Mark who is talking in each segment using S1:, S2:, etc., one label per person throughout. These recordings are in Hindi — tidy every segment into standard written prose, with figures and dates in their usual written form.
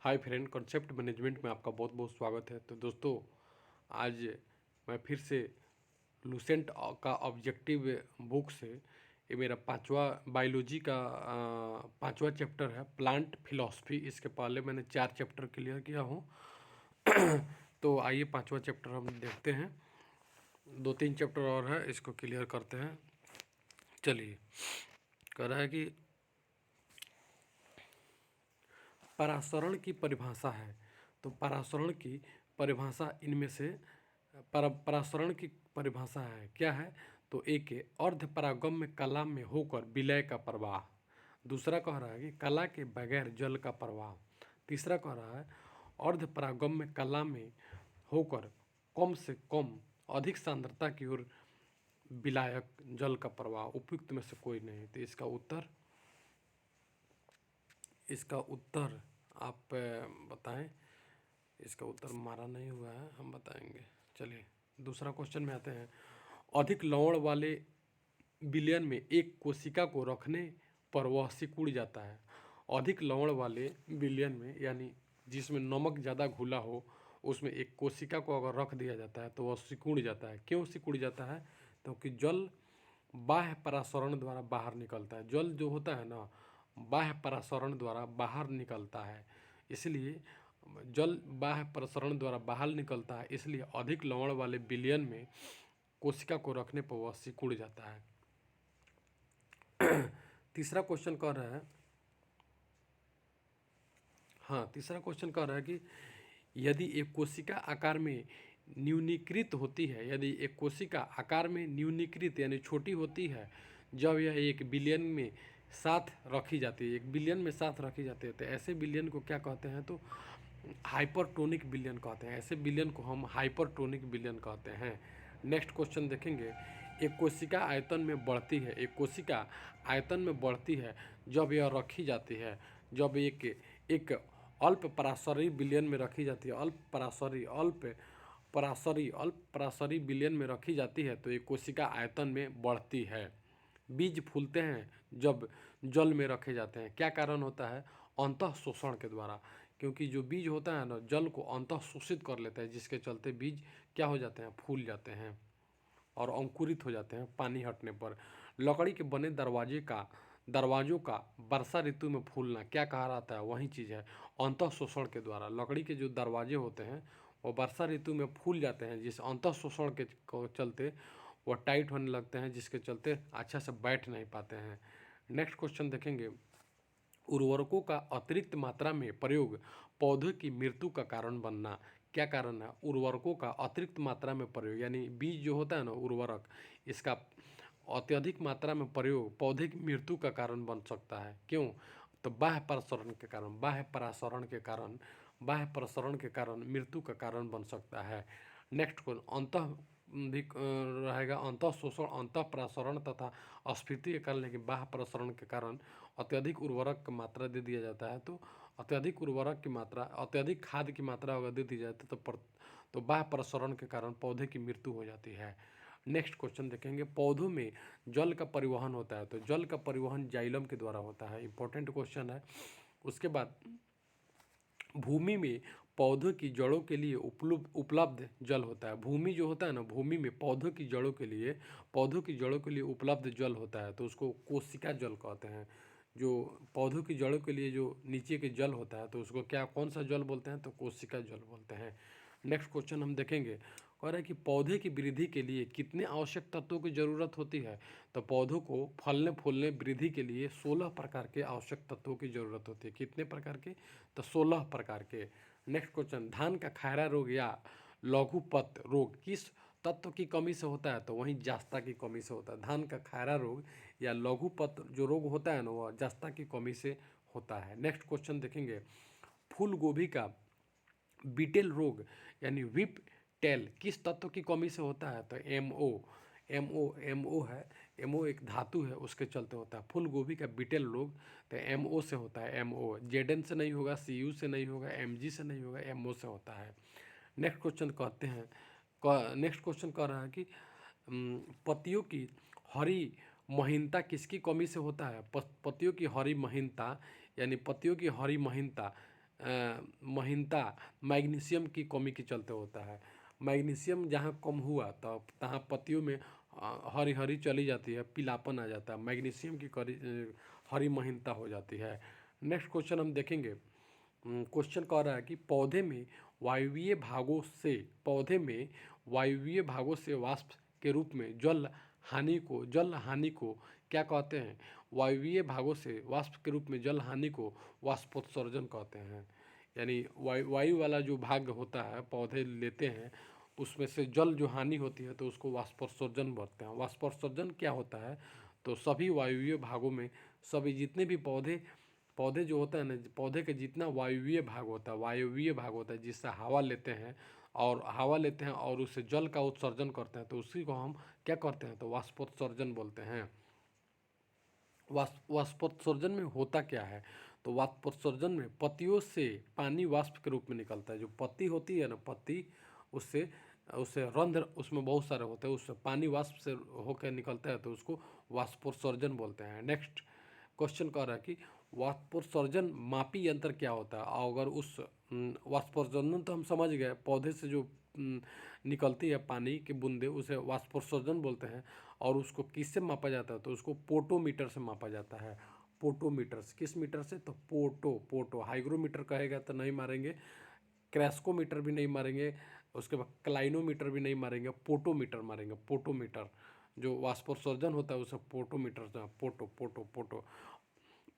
S1: हाय फ्रेंड, कॉन्सेप्ट मैनेजमेंट में आपका बहुत बहुत स्वागत है। तो दोस्तों, आज मैं फिर से लूसेंट का ऑब्जेक्टिव बुक से ये मेरा पांचवा बायोलॉजी का पांचवा चैप्टर है, प्लांट फिलॉसफी। इसके पहले मैंने 4 चैप्टर क्लियर किया हूँ। तो आइए पांचवा चैप्टर हम देखते हैं। 2-3 चैप्टर और है, इसको क्लियर करते हैं। चलिए, कह रहा है कि परासरण की परिभाषा है। तो परासरण की परिभाषा इनमें से परासरण की परिभाषा है क्या है? तो एक है अर्ध परागम्य कला में होकर विलय का प्रवाह। दूसरा कह रहा है कि कला के बगैर जल का प्रवाह। तीसरा कह रहा है अर्ध परागम्य कला में होकर कम से कम अधिक सांद्रता की ओर विलायक जल का प्रवाह। उपयुक्त में से कोई नहीं। तो इसका उत्तर आप बताएं। इसका उत्तर हमारा नहीं हुआ है, हम बताएंगे। चलिए दूसरा क्वेश्चन में आते हैं। अधिक लवण वाले विलयन में एक कोशिका को रखने पर वह सिकुड़ जाता है। अधिक लवण वाले विलयन में, यानी जिसमें नमक ज़्यादा घुला हो, उसमें एक कोशिका को अगर रख दिया जाता है तो वह सिकुड़ जाता है। क्यों सिकुड़ जाता है? क्योंकि जल बाह्य परासरण द्वारा बाहर निकलता है। जल जो होता है ना, बाह्य परासरण द्वारा बाहर निकलता है। इसलिए जल बाह्य प्रसरण द्वारा बाहर निकलता है, इसलिए अधिक लवण वाले विलयन में कोशिका को रखने पर वह सिकुड़ जाता है। तीसरा क्वेश्चन कह रहा है तीसरा क्वेश्चन कह रहा है कि यदि एक कोशिका आकार में न्यूनीकृत होती है, यदि एक कोशिका आकार में न्यूनीकृत यानी छोटी होती है, जब यह एक बिलियन में साथ रखी जाती है, एक बिलियन में साथ रखी जाती है, तो ऐसे बिलियन को क्या कहते हैं? तो हाइपरटोनिक बिलियन कहते हैं। ऐसे बिलियन को हम हाइपरटोनिक बिलियन कहते हैं। नेक्स्ट क्वेश्चन देखेंगे। एक कोशिका आयतन में बढ़ती है, एक कोशिका आयतन में बढ़ती है जब यह रखी जाती है, जब एक अल्प परासरी बिलियन में रखी जाती है, अल्प परासरी बिलियन में रखी जाती है, तो एक कोशिका आयतन में बढ़ती है। बीज फूलते हैं जब जल में रखे जाते हैं। क्या कारण होता है? अंतः शोषण के द्वारा। क्योंकि जो बीज होता है ना, जल को अंतः शोषित कर लेता है, जिसके चलते बीज क्या हो जाते हैं? फूल जाते हैं और अंकुरित हो जाते हैं पानी हटने पर। लकड़ी के बने दरवाजों का वर्षा ऋतु में फूलना क्या कहा जाता है? वही चीज़ है, अंतः शोषण के द्वारा। लकड़ी के जो दरवाजे होते हैं वो वर्षा ऋतु में फूल जाते हैं, जिस अंतः शोषण के चलते वह टाइट होने लगते हैं, जिसके चलते अच्छा से बैठ नहीं पाते हैं। नेक्स्ट क्वेश्चन देखेंगे। उर्वरकों का अतिरिक्त मात्रा में प्रयोग पौधे की मृत्यु का कारण बनना। क्या कारण है? उर्वरकों का अतिरिक्त मात्रा में प्रयोग, यानी बीज जो होता है ना, उर्वरक, इसका अत्यधिक मात्रा में प्रयोग पौधे की मृत्यु का कारण बन सकता है। क्यों? तो बाह्य प्रसरण के कारण, बाह्य प्रसरण के कारण मृत्यु का कारण बन सकता है। नेक्स्ट को अंतः भी रहेगा। अंतः शोषण, अंतः प्रसरण तथा अस्फीति के कारण, लेकिन बाह्य प्रसरण के कारण अत्यधिक उर्वरक की मात्रा दे दिया जाता है। तो अत्यधिक उर्वरक की मात्रा, अत्यधिक खाद की मात्रा अगर दे दी जाए तो बाह्य प्रसरण के कारण पौधे की मृत्यु हो जाती है। नेक्स्ट क्वेश्चन देखेंगे। पौधों में जल का परिवहन होता है, तो जल का परिवहन जाइलम के द्वारा होता है। इंपॉर्टेंट क्वेश्चन है। उसके बाद भूमि में पौधों की जड़ों के लिए उपलब्ध जल होता है। भूमि जो होता है ना, भूमि में पौधों की जड़ों के लिए उपलब्ध जल होता है, तो उसको कोशिका जल कहते हैं। जो पौधों की जड़ों के लिए जो नीचे के जल होता है, तो उसको कौन सा जल बोलते हैं? तो कोशिका जल बोलते हैं। नेक्स्ट क्वेश्चन हम देखेंगे। कह रहा है कि पौधे की वृद्धि के लिए कितने आवश्यक तत्वों की जरूरत होती है? तो पौधों को फलने फूलने वृद्धि के लिए 16 प्रकार के आवश्यक तत्वों की जरूरत होती है। कितने प्रकार के? तो 16 प्रकार के। Next question. धान का खैरा रोग या लघुपत रोग किस तत्व की कमी से होता है? तो वहीं जस्ता की कमी से होता है। धान का खैरा रोग या लघुपत जो रोग होता है ना, वह जस्ता की कमी से होता है। नेक्स्ट क्वेश्चन देखेंगे। फूल गोभी का बीटेल रोग यानी विप टेल किस तत्व की कमी से होता है? तो एमओ है। एमओ एक धातु है, उसके चलते होता है। फूल गोभी का बीटेल रोग तो एमओ से होता है। एमओ जेडन से नहीं होगा, सीयू से नहीं होगा, एमजी से नहीं होगा, एमओ से होता है। नेक्स्ट क्वेश्चन कहते हैं। नेक्स्ट क्वेश्चन कह रहा है कि पत्तियों की हरी महीनता किसकी कमी से होता है? पत्तियों की हरी महीनता, यानी पत्तियों की हरी महीनता महीनता मैग्नीशियम की कमी के चलते होता है। मैग्नीशियम जहाँ कम हुआ तो तहाँ पत्तियों में हरी हरी चली जाती है, पीलापन आ जाता है, मैग्नीशियम की हरी महीनता हो जाती है। नेक्स्ट क्वेश्चन हम देखेंगे। क्वेश्चन कह रहा है कि पौधे में वायवीय भागों से वाष्प के रूप में जल हानि को क्या कहते हैं? वायवीय भागों से वाष्प के रूप में जल हानि को वाष्पोत्सर्जन कहते हैं। यानी वायु वाला जो भाग होता है पौधे लेते हैं, उसमें से जल जो हानि होती है तो उसको वाष्पोत्सर्जन बोलते हैं। वाष्पोत्सर्जन क्या होता है? तो सभी वायवीय भागों में सभी जितने भी पौधे पौधे जो होता है ना, पौधे के जितना वायवीय भाग होता है जिससे हवा लेते हैं और उससे जल का उत्सर्जन करते हैं, तो उसी को हम क्या करते हैं? तो वाष्पोत्सर्जन बोलते हैं। वाष्पोत्सर्जन में होता क्या है? तो वाष्पोत्सर्जन में पत्तियों से पानी वाष्प के रूप में निकलता है। जो पत्ती होती है ना, पत्ती उससे उससे रंध्र उसमें बहुत सारे होते हैं, उससे पानी वाष्प से होकर निकलता है, तो उसको वाष्पोत्सर्जन बोलते हैं। नेक्स्ट क्वेश्चन कह रहा है कि वाष्पोत्सर्जन मापी यंत्र क्या होता है? अगर उस वाष्पोत्सर्जन तो हम समझ गए, पौधे से जो निकलती है पानी की बूंदे उसे वाष्पोत्सर्जन बोलते हैं। और उसको किससे मापा जाता है? तो उसको पोटोमीटर से मापा जाता है। पोटोमीटर से, किस मीटर से? तो पोटो हाइग्रोमीटर कहेगा तो नहीं मारेंगे, क्रैस्कोमीटर भी नहीं मारेंगे, उसके बाद क्लाइनोमीटर भी नहीं मारेंगे, पोटोमीटर मारेंगे। पोटोमीटर जो वाष्पोत्सर्जन होता है उसे पोटोमीटर से पोटो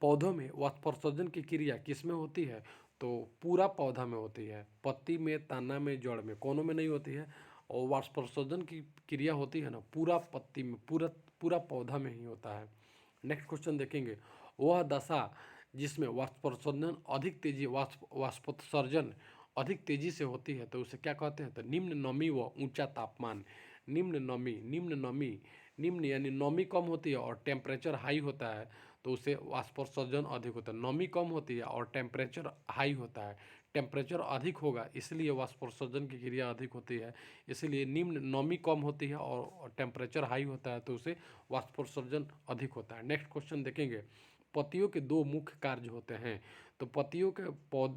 S1: पौधों में वाष्पोत्सर्जन की क्रिया किस में होती है? तो पूरा पौधा में होती है, पत्ती में, तना में, जड़ में, कोनों में नहीं होती है। और वाष्पोत्सर्जन की क्रिया होती है ना पूरा पत्ती में, पूरा पौधा में ही होता है। नेक्स्ट क्वेश्चन देखेंगे। वह दशा जिसमें वाष्पोत्सर्जन अधिक तेजी से होती है तो उसे क्या कहते हैं? तो निम्न नमी व ऊंचा तापमान। निम्न यानी नमी कम होती है और टेम्परेचर हाई होता है तो उसे वाष्पोत्सर्जन अधिक होता है। नमी कम होती है और टेम्परेचर हाई होता है, टेम्परेचर अधिक होगा इसलिए वाष्पोत्सर्जन की क्रिया अधिक होती है। इसलिए निम्न नमी कम होती है और टेम्परेचर हाई होता है तो उसे वाष्पोत्सर्जन अधिक होता है। नेक्स्ट क्वेश्चन देखेंगे। पत्तियों के दो मुख्य कार्य होते हैं। तो पत्तियों के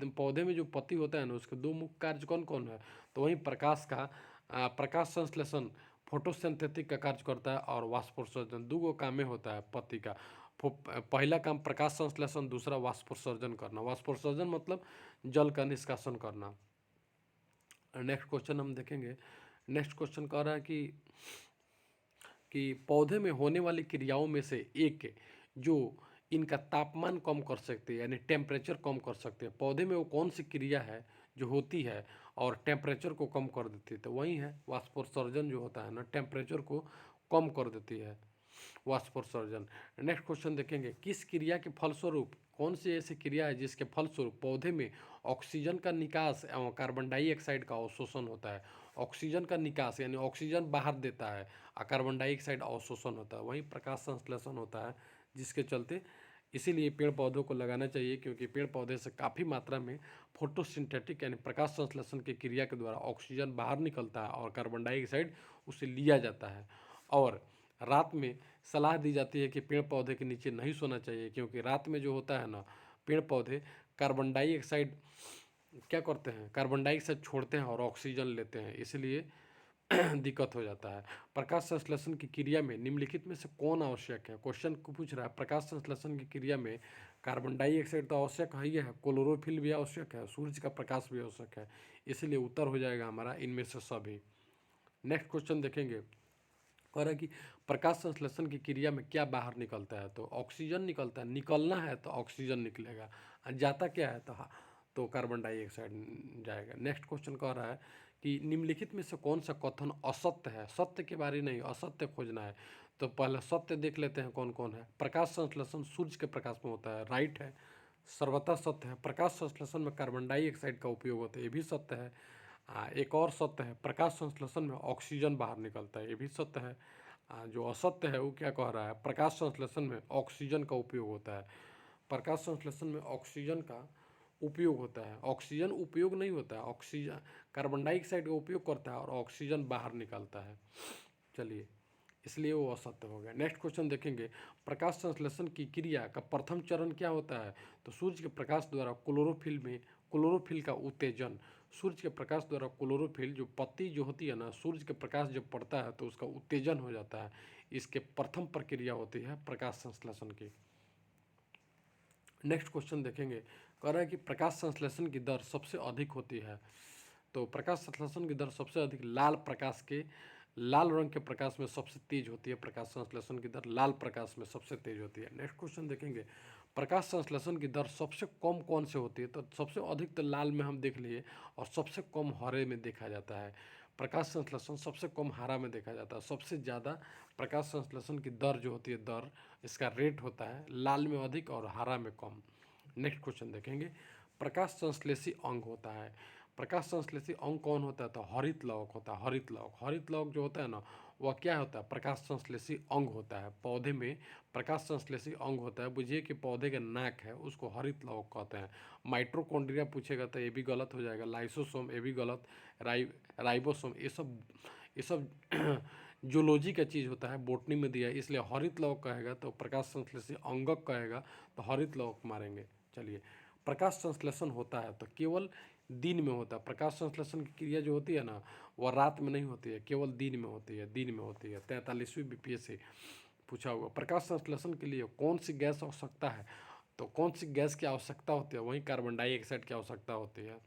S1: पौधे में जो पत्ती होता है ना उसके दो मुख्य कार्य कौन कौन है? तो वहीं प्रकाश संश्लेषण फोटोसिंथेटिक का कार्य करता है और वाष्पोत्सर्जन, दो काम में होता है पत्ती का। पहला काम प्रकाश संश्लेषण, दूसरा वाष्पोत्सर्जन करना। वाष्पोत्सर्जन मतलब जल का निष्कासन करना। नेक्स्ट क्वेश्चन हम देखेंगे। नेक्स्ट क्वेश्चन कह रहा है कि पौधे में होने वाली क्रियाओं में से एक जो इनका तापमान कम कर सकते हैं यानी टेम्परेचर कम कर सकते हैं, पौधे में वो कौन सी क्रिया है जो होती है और टेम्परेचर को कम कर देती है? तो वही है वाष्पोत्सर्जन जो होता है ना, टेम्परेचर को कम कर देती है वाष्पोत्सर्जन। नेक्स्ट क्वेश्चन देखेंगे। किस क्रिया के फलस्वरूप, कौन सी ऐसी क्रिया है जिसके फलस्वरूप पौधे में ऑक्सीजन का निकास एवं कार्बन डाइऑक्साइड का अवशोषण होता है? ऑक्सीजन का निकास यानी ऑक्सीजन बाहर देता है और कार्बन डाइऑक्साइड अवशोषण होता है, वहीं प्रकाश संश्लेषण होता है जिसके चलते इसीलिए पेड़ पौधों को लगाना चाहिए, क्योंकि पेड़ पौधे से काफ़ी मात्रा में फोटोसिंथेटिक यानी प्रकाश संश्लेषण की क्रिया के द्वारा ऑक्सीजन बाहर निकलता है और कार्बन डाइऑक्साइड उसे लिया जाता है। और रात में सलाह दी जाती है कि पेड़ पौधे के नीचे नहीं सोना चाहिए, क्योंकि रात में जो होता है ना, पेड़ पौधे कार्बन डाइऑक्साइड क्या करते हैं? कार्बन डाइऑक्साइड छोड़ते हैं और ऑक्सीजन लेते हैं, इसलिए दिक्कत हो जाता है। प्रकाश संश्लेषण की क्रिया में निम्नलिखित में से कौन आवश्यक है? क्वेश्चन को पूछ रहा है प्रकाश संश्लेषण की क्रिया में कार्बन डाइऑक्साइड तो आवश्यक है ही है, क्लोरोफिल भी आवश्यक है, सूर्य का प्रकाश भी आवश्यक है, इसलिए उत्तर हो जाएगा हमारा इनमें से सभी। नेक्स्ट क्वेश्चन देखेंगे। कह रहा है कि प्रकाश संश्लेषण की क्रिया में क्या बाहर निकलता है? तो ऑक्सीजन निकलता है, निकलना है तो ऑक्सीजन निकलेगा, और जाता क्या है? तो कार्बन डाइऑक्साइड जाएगा। नेक्स्ट क्वेश्चन कह रहा है कि निम्नलिखित में से कौन सा कथन असत्य है? सत्य के बारे नहीं, असत्य खोजना है। तो पहले सत्य देख लेते हैं कौन कौन है। प्रकाश संश्लेषण सूर्य के प्रकाश में होता है, राइट है, सर्वथा सत्य है। प्रकाश संश्लेषण में कार्बन डाइऑक्साइड का उपयोग होता है, ये भी सत्य है। एक और सत्य है, प्रकाश संश्लेषण में ऑक्सीजन बाहर निकलता है, ये भी सत्य है। जो असत्य है वो क्या कह रहा है? प्रकाश संश्लेषण में ऑक्सीजन का उपयोग होता है, प्रकाश संश्लेषण में ऑक्सीजन का उपयोग होता है, ऑक्सीजन उपयोग नहीं होता है, ऑक्सीजन कार्बन डाइऑक्साइड का उपयोग करता है और ऑक्सीजन बाहर निकलता है। चलिए इसलिए वो असत्य हो गया। नेक्स्ट क्वेश्चन देखेंगे, प्रकाश संश्लेषण की क्रिया का प्रथम चरण क्या होता है? तो सूर्य के प्रकाश द्वारा क्लोरोफिल का उत्तेजन। सूर्य के प्रकाश द्वारा क्लोरोफिल जो पत्ती जो होती है ना, सूर्य के प्रकाश जब पड़ता है तो उसका उत्तेजन हो जाता है। इसके प्रथम प्रक्रिया होती है प्रकाश संश्लेषण की। नेक्स्ट क्वेश्चन देखेंगे, कह रहा है कि प्रकाश संश्लेषण की दर सबसे अधिक होती है। तो प्रकाश संश्लेषण की दर सबसे अधिक लाल रंग के प्रकाश में सबसे तेज होती है। प्रकाश संश्लेषण की दर लाल प्रकाश में सबसे तेज होती है। नेक्स्ट क्वेश्चन देखेंगे, प्रकाश संश्लेषण की दर सबसे कम कौन से होती है? तो सबसे अधिक तो लाल में हम देख लिए और सबसे कम हरे में देखा जाता है। प्रकाश संश्लेषण सबसे कम हरा में देखा जाता है। सबसे ज़्यादा प्रकाश संश्लेषण की दर जो होती है, दर इसका रेट होता है लाल में अधिक और हरा में कम। नेक्स्ट क्वेश्चन देखेंगे, प्रकाश संश्लेषी अंग होता है। प्रकाश संश्लेषी अंग कौन होता है? तो हरित लवक होता है। हरित लवक जो होता है ना, वह क्या होता है? प्रकाश संश्लेषी अंग होता है। पौधे में प्रकाश संश्लेषी अंग होता है। बुझिए कि पौधे का नाक है, उसको हरित लवक कहते हैं। माइट्रोकॉन्ड्रिया पूछेगा तो ये भी गलत हो जाएगा। लाइसोसोम ये भी गलत। राइबोसोम ये सब जूलॉजी का चीज़ होता है, बोटनी में दिया है, इसलिए हरित लवक कहेगा तो प्रकाश संश्लेषी अंगक कहेगा तो हरित लवक मारेंगे। चलिए, प्रकाश संश्लेषण होता है तो केवल दिन में होता है। प्रकाश संश्लेषण की क्रिया जो होती है ना, वह रात में नहीं होती है, केवल दिन में होती है। 43वीं बीपीएस से पूछा हुआ। प्रकाश संश्लेषण के लिए कौन सी गैस आवश्यकता है? तो कौन सी गैस की आवश्यकता होती है? वहीं कार्बन डाइऑक्साइड की आवश्यकता होती है।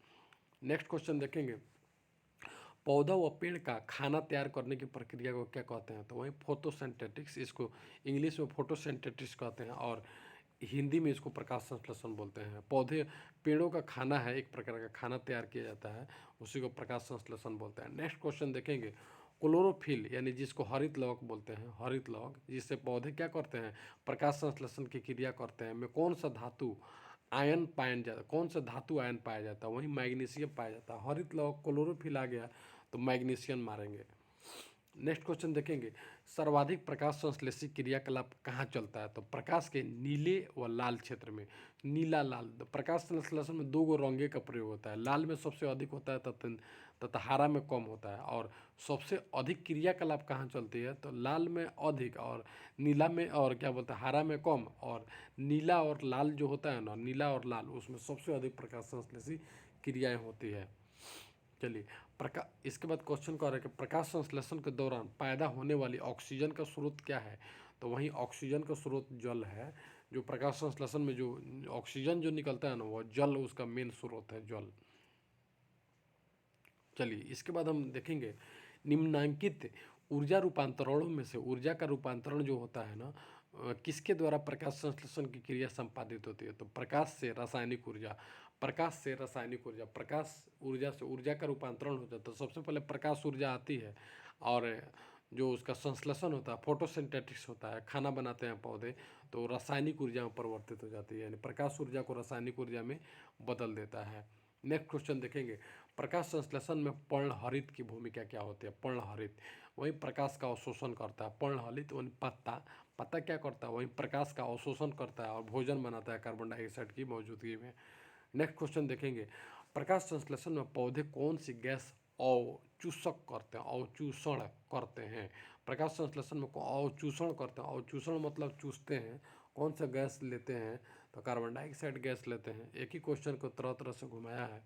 S1: नेक्स्ट क्वेश्चन देखेंगे, पौधा व पेड़ का खाना तैयार करने की प्रक्रिया को क्या कहते हैं? तो वही फोटोसिंथेटिक्स, इसको इंग्लिश में फोटोसिंथेटिक्स कहते हैं और हिंदी में इसको प्रकाश संश्लेषण बोलते हैं। पेड़ों का खाना है, एक प्रकार का खाना तैयार किया जाता है, उसी को प्रकाश संश्लेषण बोलते हैं। नेक्स्ट क्वेश्चन देखेंगे, क्लोरोफिल यानी जिसको हरित लवक बोलते हैं, हरित लवक जिससे पौधे क्या करते हैं? प्रकाश संश्लेषण की क्रिया करते हैं। में कौन सा धातु आयन पाया जाता है? कौन सा धातु आयन पाया जाता है? वहीं मैग्नीशियम पाया जाता है। हरित लवक क्लोरोफिल आ गया तो मैग्नीशियम मारेंगे। नेक्स्ट क्वेश्चन देखेंगे, सर्वाधिक प्रकाश संश्लेषी क्रियाकलाप कहाँ चलता है? तो प्रकाश के नीले व लाल क्षेत्र में। नीला लाल, तो प्रकाश संश्लेषण में दो गो रंगे का प्रयोग होता है। लाल में सबसे अधिक होता है तथा हरा में कम होता है। और सबसे अधिक क्रियाकलाप कहाँ चलती है? तो लाल में अधिक और नीला में, और क्या बोलते हैं, हरा में कम। और नीला और लाल जो होता है ना, नीला और लाल, उसमें सबसे अधिक प्रकाश संश्लेषी क्रियाएँ होती है। चलिए, इसके बाद क्वेश्चन कर रहे हैं कि प्रकाश संश्लेषण के दौरान पैदा होने वाली ऑक्सीजन का स्रोत क्या है? तो वहीं ऑक्सीजन का स्रोत जल है। जो प्रकाश संश्लेषण में जो ऑक्सीजन जो निकलता है ना, वह जल उसका मेन स्रोत है, जल। चलिए, इसके बाद हम देखेंगे निम्नांकित ऊर्जा रूपांतरणों में से ऊर्जा का रूपांतरण जो होता है ना, किसके द्वारा प्रकाश संश्लेषण की क्रिया संपादित होती है? तो प्रकाश से रासायनिक ऊर्जा। प्रकाश ऊर्जा से ऊर्जा का रूपांतरण हो जाता है। सबसे पहले प्रकाश ऊर्जा आती है और जो उसका संश्लेषण होता है, फोटोसिंथेटिक्स होता है, खाना बनाते हैं पौधे, तो रासायनिक ऊर्जा में परिवर्तित हो जाती है, यानी प्रकाश ऊर्जा को रासायनिक ऊर्जा में बदल देता है। नेक्स्ट क्वेश्चन देखेंगे, प्रकाश संश्लेषण में पर्णहरित की भूमिका क्या होती है? पर्णहरित वही प्रकाश का अवशोषण करता है। पर्णहरित वही पत्ता क्या करता है? वही प्रकाश का अवशोषण करता है और भोजन बनाता है कार्बन डाइऑक्साइड की मौजूदगी में। नेक्स्ट क्वेश्चन देखेंगे, प्रकाश संश्लेषण में पौधे कौन सी गैस अवचूषण करते हैं? प्रकाश संश्लेषण में अवचूषण करते हैं। अवचूषण मतलब चूसते हैं। कौन सा गैस लेते हैं? तो कार्बन डाइऑक्साइड गैस लेते हैं। एक ही क्वेश्चन को तरह तरह से घुमाया है।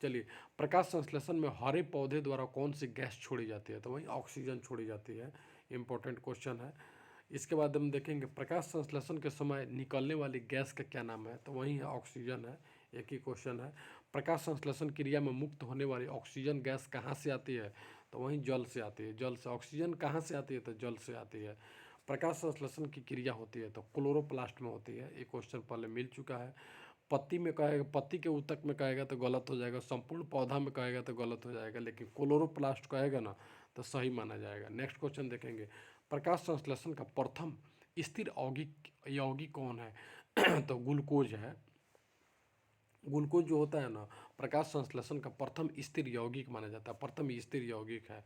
S1: चलिए, प्रकाश संश्लेषण में हरे पौधे द्वारा कौन सी गैस छोड़ी जाती है? तो वही ऑक्सीजन छोड़ी जाती है। इंपॉर्टेंट क्वेश्चन है। इसके बाद हम देखेंगे प्रकाश संश्लेषण के समय निकलने वाली गैस का क्या नाम है? तो वही है, ऑक्सीजन है। एक ही क्वेश्चन है। प्रकाश संश्लेषण क्रिया में मुक्त होने वाली ऑक्सीजन गैस कहाँ से आती है? तो वही जल से आती है। जल से ऑक्सीजन कहाँ से आती है? तो जल से आती है। प्रकाश संश्लेषण की क्रिया होती है तो क्लोरोप्लास्ट में होती है। एक क्वेश्चन पहले मिल चुका है। पत्ती में कहेगा, पत्ती के ऊतक में कहेगा तो गलत हो जाएगा। संपूर्ण पौधा में कहेगा तो गलत हो जाएगा, लेकिन क्लोरोप्लास्ट कहेगा ना तो सही माना जाएगा। नेक्स्ट क्वेश्चन देखेंगे, प्रकाश संश्लेषण का प्रथम स्थिर यौगिक कौन है? तो ग्लूकोज है। ग्लूकोज जो होता है ना, प्रकाश संश्लेषण का प्रथम स्थिर यौगिक माना जाता है, प्रथम स्थिर यौगिक है।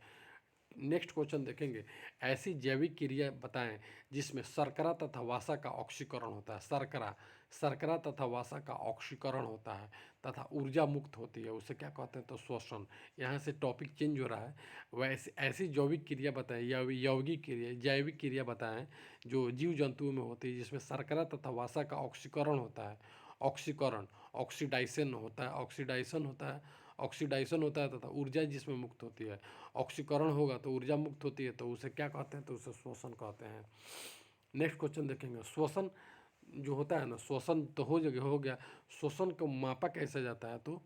S1: नेक्स्ट क्वेश्चन देखेंगे, ऐसी जैविक क्रिया बताएं जिसमें शर्करा तथा वसा का ऑक्सीकरण होता है। शर्करा तथा वसा का ऑक्सीकरण होता है तथा ऊर्जा मुक्त होती है, उसे क्या कहते हैं? तो श्वसन। यहाँ से टॉपिक चेंज हो रहा है। वैसे ऐसी जैविक क्रिया बताएं या यौगिक क्रिया जैविक क्रिया बताएं जो जीव जंतुओं में होती है जिसमें शर्करा तथा वसा का ऑक्सीकरण होता है। ऑक्सीकरण, ऑक्सीडाइजेशन होता है, ऑक्सीडाइजेशन होता है तथा ऊर्जा जिसमें मुक्त होती है। ऑक्सीकरण होगा तो ऊर्जा मुक्त होती है, तो उसे क्या कहते हैं? तो उसे श्वसन कहते हैं। नेक्स्ट क्वेश्चन देखेंगे, श्वसन जो होता है ना, श्वसन तो हो गया। श्वसन को मापा कैसे जाता है? तो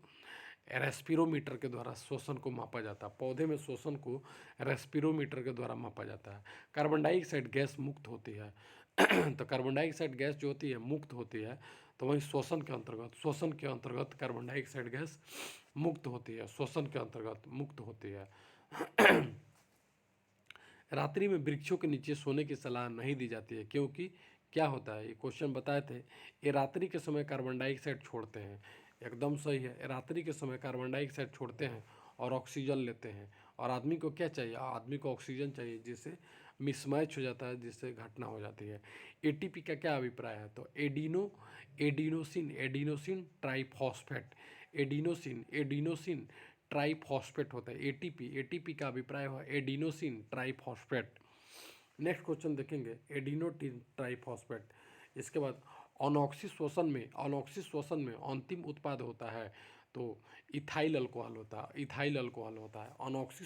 S1: रेस्पिरोमीटर के द्वारा श्वसन को मापा जाता है। पौधे में श्वसन को रेस्पिरोमीटर के द्वारा मापा जाता है। कार्बन डाइऑक्साइड गैस मुक्त होती है तो कार्बन डाइऑक्साइड गैस जो होती है मुक्त होती है, तो वही श्वसन के अंतर्गत कार्बन डाइऑक्साइड गैस मुक्त होती है, श्वसन के अंतर्गत मुक्त होती है। रात्रि में वृक्षों के नीचे सोने की सलाह नहीं दी जाती है, क्योंकि क्या होता है? ये क्वेश्चन बताए थे, ये रात्रि के समय कार्बन डाइऑक्साइड छोड़ते हैं। एकदम सही है, रात्रि के समय कार्बन डाइऑक्साइड छोड़ते हैं और ऑक्सीजन लेते हैं। और आदमी को क्या चाहिए? आदमी को ऑक्सीजन चाहिए, जिससे मिसमैच हो जाता है, जिससे घटना हो जाती है। एटीपी का क्या अभिप्राय है? तो एडिनोसिन ट्राइफॉस्फेट, एडिनोसिन ट्राइफॉस्फेट होता है एटीपी। एटीपी का अभिप्राय हुआ एडिनोसिन ट्राइफॉस्फेट। नेक्स्ट क्वेश्चन देखेंगे, एडिनोसिन ट्राइफॉस्फेट। इसके बाद अनॉक्सी श्वसन में अंतिम उत्पाद होता है तो इथाइल अल्कोहल होता है। अनॉक्सी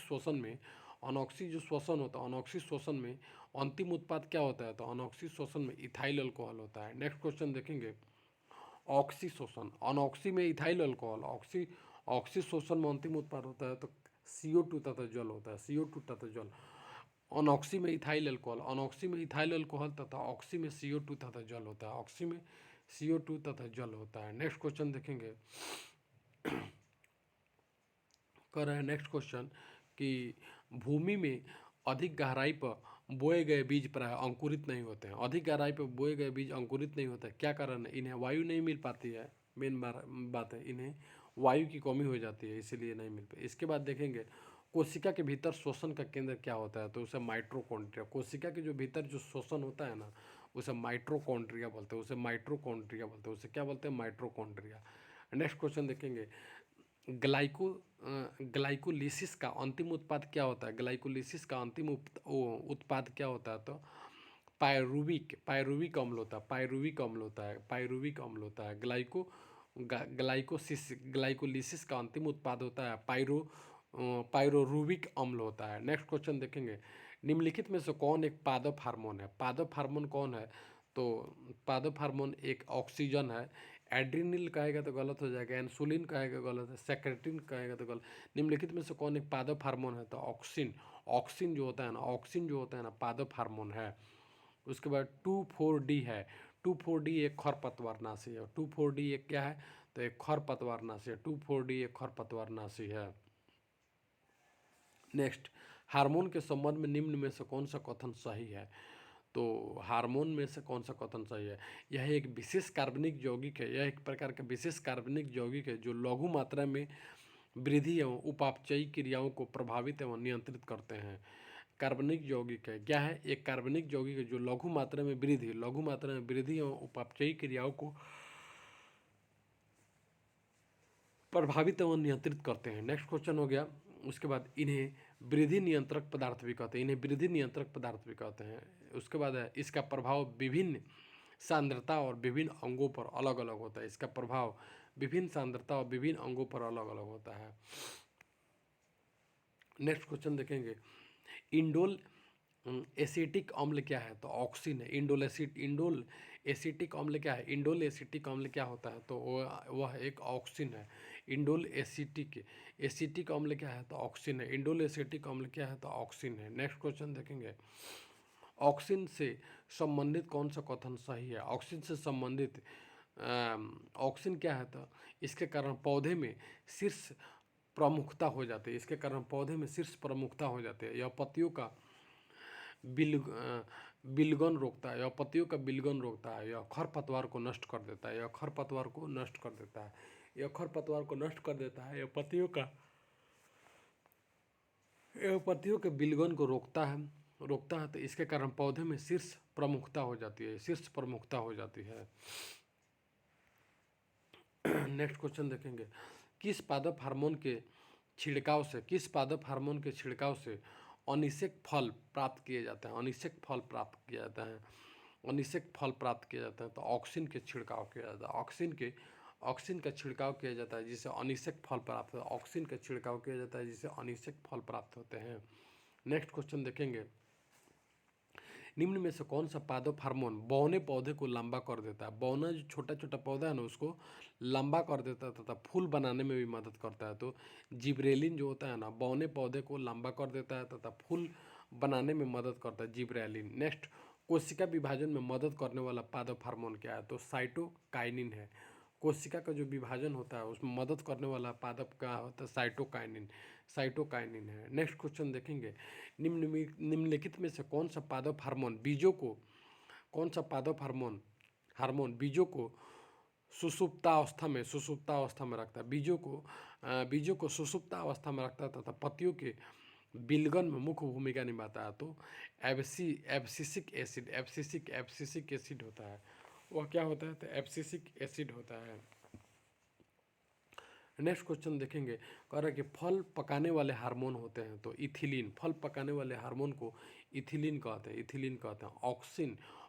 S1: जो श्वसन होता है, अनॉक्सी श्वसन में अंतिम उत्पाद क्या होता है? तो अनॉक्सी श्वसन में इथाइल अल्कोहल होता है। नेक्स्ट क्वेश्चन देखेंगे, ऑक्सी शोषण, अनऑक्सी में इथाइल अल्कोहल, ऑक्सी शोषण में अंतिम उत्पाद होता है तो CO2 तथा जल होता है, CO2 तथा जल। अनऑक्सी में इथाइल अल्कोहल तथा ऑक्सी में CO2 तथा जल होता है, ऑक्सी में CO2 तथा जल होता है। नेक्स्ट क्वेश्चन देखेंगे, कर रहे हैं नेक्स्ट क्वेश्चन कि भूमि में अधिक गहराई पर बोए गए बीज प्राय अंकुरित नहीं होते हैं। अधिक गहराई पर बोए गए बीज अंकुरित नहीं होते, क्या कारण है? इन्हें वायु नहीं मिल पाती है, मेन बात है, इन्हें वायु की कमी हो जाती है, इसीलिए नहीं मिल पाती। इसके बाद देखेंगे, कोशिका के भीतर श्वसन का केंद्र क्या होता है? तो उसे माइट्रोकॉन्ड्रिया। कोशिका के जो भीतर जो श्वसन होता है ना, उसे माइट्रोकॉन्ड्रिया बोलते हैं, उसे क्या बोलते हैं? माइट्रोकॉन्ड्रिया। नेक्स्ट क्वेश्चन देखेंगे, ग्लाइकोलिसिस का अंतिम उत्पाद क्या होता है? ग्लाइकोलिसिस का अंतिम उत्पाद क्या होता है? तो पायरुविक अम्ल होता है। ग्लाइकोलिसिस का अंतिम उत्पाद होता है पायरुविक अम्ल होता है। नेक्स्ट क्वेश्चन देखेंगे, निम्नलिखित में से कौन एक पादप हार्मोन है? पादप हार्मोन कौन है? तो पादप हार्मोन एक ऑक्सीजन है। एड्रिनल कहेगा तो गलत हो जाएगा, इंसुलिन कहेगा गलत है, सेक्रेटिन कहेगा तो गलत। निम्नलिखित में से कौन एक पादप हार्मोन है? तो ऑक्सिन जो होता है ना पादप हार्मोन है। उसके बाद 2,4-D है। 2,4-D एक खरपतवारनाशी है। 2,4-D एक क्या है? तो एक खरपतवारनाशी है। 2,4-D एक खरपतवारनाशी है। नेक्स्ट, हार्मोन के संबंध में निम्न में से कौन सा कथन सही है? तो हार्मोन में से कौन सा कथन सही है? यह एक विशेष कार्बनिक यौगिक है, यह एक प्रकार का विशेष कार्बनिक यौगिक है जो लघु मात्रा में वृद्धि एवं उपापचयी क्रियाओं को प्रभावित एवं नियंत्रित करते हैं। कार्बनिक यौगिक है, क्या है? एक कार्बनिक यौगिक है जो लघु मात्रा में वृद्धि एवं उपापचयी क्रियाओं को प्रभावित एवं नियंत्रित करते हैं। नेक्स्ट क्वेश्चन हो गया, उसके बाद इन्हें वृद्धि नियंत्रक पदार्थ भी कहते हैं। उसके बाद है, इसका प्रभाव विभिन्न सांद्रता और विभिन्न अंगों पर अलग अलग होता है। इसका प्रभाव विभिन्न सांद्रता और विभिन्न अंगों पर अलग अलग होता है। नेक्स्ट क्वेश्चन देखेंगे, इंडोल एसिटिक अम्ल क्या है? तो ऑक्सीन है। इंडोल एसिटिक अम्ल क्या है? इंडोल एसिटिक अम्ल क्या होता है? तो वह एक ऑक्सीन है। इंडोल एसिटिक अम्ल क्या है? तो ऑक्सीन है। इंडोल एसिटिक अम्ल क्या है? तो ऑक्सीन है। नेक्स्ट क्वेश्चन देखेंगे, ऑक्सीन से संबंधित कौन सा कथन सही है? ऑक्सीन से संबंधित ऑक्सीन क्या है? तो इसके कारण पौधे में शीर्ष प्रमुखता हो जाती है। यह पत्तियों का बिलगन रोकता है, यह खरपतवार को नष्ट कर देता है, यह पत्तियों का यह पत्तियों के विलयन को रोकता है तो इसके कारण पौधे में शीर्ष प्रमुखता हो जाती है, शीर्ष प्रमुखता हो जाती है। नेक्स्ट क्वेश्चन देखेंगे, किस पादप हार्मोन के छिड़काव से अनिषेक फल प्राप्त किए जाते हैं, अनिषेक फल प्राप्त किया जाता है, अनिषेक फल प्राप्त किया जाता है तो ऑक्सिन के छिड़काव किया जाता है, ऑक्सिन का छिड़काव किया जाता है जिससे अनिषेक फल प्राप्त होता है, ऑक्सिन का छिड़काव किया जाता है जिससे अनिषेक फल प्राप्त होते हैं। नेक्स्ट क्वेश्चन देखेंगे, निम्न में से कौन सा पादप हार्मोन बौने पौधे को लंबा कर देता है, बौना जो छोटा छोटा पौधा है ना उसको लंबा कर देता है तथा फूल बनाने में भी मदद करता है। तो जिब्रेलिन जो होता है ना बौने पौधे को लंबा कर देता है तथा फूल बनाने में मदद करता है, जिब्रेलिन। नेक्स्ट, कोशिका विभाजन में मदद करने वाला पादप हार्मोन क्या है, तो साइटोकाइनिन है। कोशिका का जो विभाजन होता है उसमें मदद करने वाला पादप का होता है साइटोकाइनिन है। नेक्स्ट क्वेश्चन देखेंगे, निम्नलिखित में से कौन सा पादप हार्मोन बीजों को सुषुप्तावस्था में रखता है, बीजों को सुषुप्तावस्था में रखता है तथा पत्तियों के विलयन में मुख्य भूमिका निभाता है। तो एब्सिसिक एसिड होता है, वह क्या होता है, तो एब्सिसिक एसिड होता है। नेक्स्ट क्वेश्चन देखेंगे, कह रहा है कि फल पकाने वाले हार्मोन होते हैं तो इथिलीन, फल पकाने वाले हार्मोन को इथिलीन कहते हैं।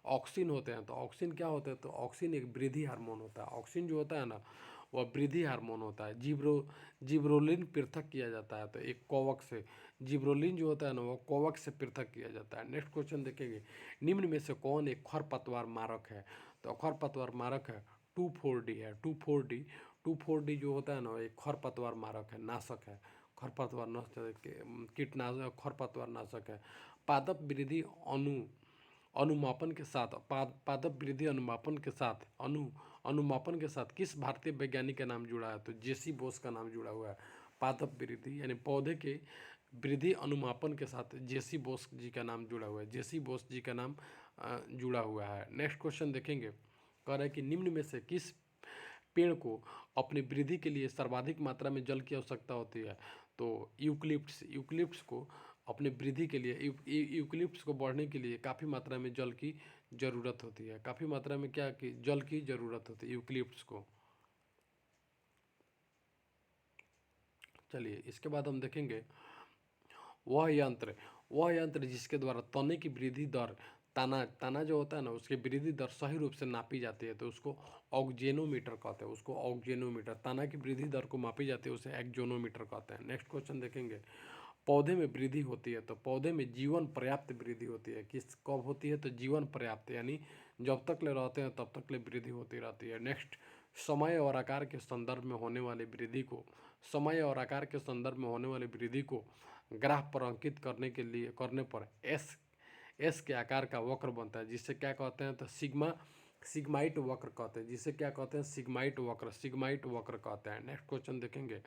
S1: ऑक्सिन होते हैं तो ऑक्सिन क्या होता है, तो ऑक्सिन एक वृद्धि हार्मोन होता है, ऑक्सिन जो होता है ना वह वृद्धि हार्मोन होता है। जिब्रोलिन पृथक किया जाता है तो एक कोवक से, जिब्रोलिन जो होता है ना वह कोवक से पृथक किया जाता है। नेक्स्ट क्वेश्चन देखेंगे, निम्न में से कौन एक खरपतवार मारक है, तो खरपतवार मारक है 2,4-D है। 2,4-D जो होता है ना एक खरपतवार मारक है, नाशक है, खरपतवार नाशक कीटनाशक खरपतवार नाशक है। पादप वृद्धि अनुमापन के साथ पादप वृद्धि अनुमापन के साथ किस भारतीय वैज्ञानिक का नाम जुड़ा है, तो जेसी बोस का नाम जुड़ा हुआ है। पादप वृद्धि यानी पौधे के वृद्धि अनुमापन के साथ जेसी बोस जी का नाम जुड़ा हुआ है, जेसी बोस जी का नाम जुड़ा हुआ है। नेक्स्ट क्वेश्चन देखेंगे, कह रहा है कि निम्न में से किस पेड़ को अपनी वृद्धि के लिए सर्वाधिक मात्रा में जल की आवश्यकता होती है, तो यूकलिप्ट्स को अपनी वृद्धि के लिए यूकलिप्ट्स को बढ़ने के लिए काफ़ी मात्रा में जल की ज़रूरत होती है, काफ़ी मात्रा में क्या कि जल की ज़रूरत होती है यूकलिप्ट्स को। चलिए इसके बाद हम देखेंगे वह यंत्र जिसके द्वारा तने की वृद्धि दर तना जो होता है ना उसकी वृद्धि दर सही रूप से नापी जाती है तो उसको ऑक्जेनोमीटर कहते हैं, उसको ऑक्जेनोमीटर, तना की वृद्धि दर को मापी जाती है उसे एक्जोनोमीटर कहते हैं। नेक्स्ट क्वेश्चन देखेंगे, पौधे में वृद्धि होती है तो पौधे में जीवन पर्याप्त वृद्धि होती है, किस कब होती है, तो जीवन पर्याप्त यानी जब तक ले रहते हैं तब तक ले वृद्धि होती रहती है। नेक्स्ट, समय और आकार के संदर्भ में होने वाली वृद्धि को ग्राफ पर अंकित करने पर एस के आकार का वक्र बनता है जिसे क्या कहते हैं, तो सिग्माइट वक्र कहते हैं, जिसे क्या कहते हैं, सिग्माइट वक्र कहते हैं। नेक्स्ट क्वेश्चन देखेंगे,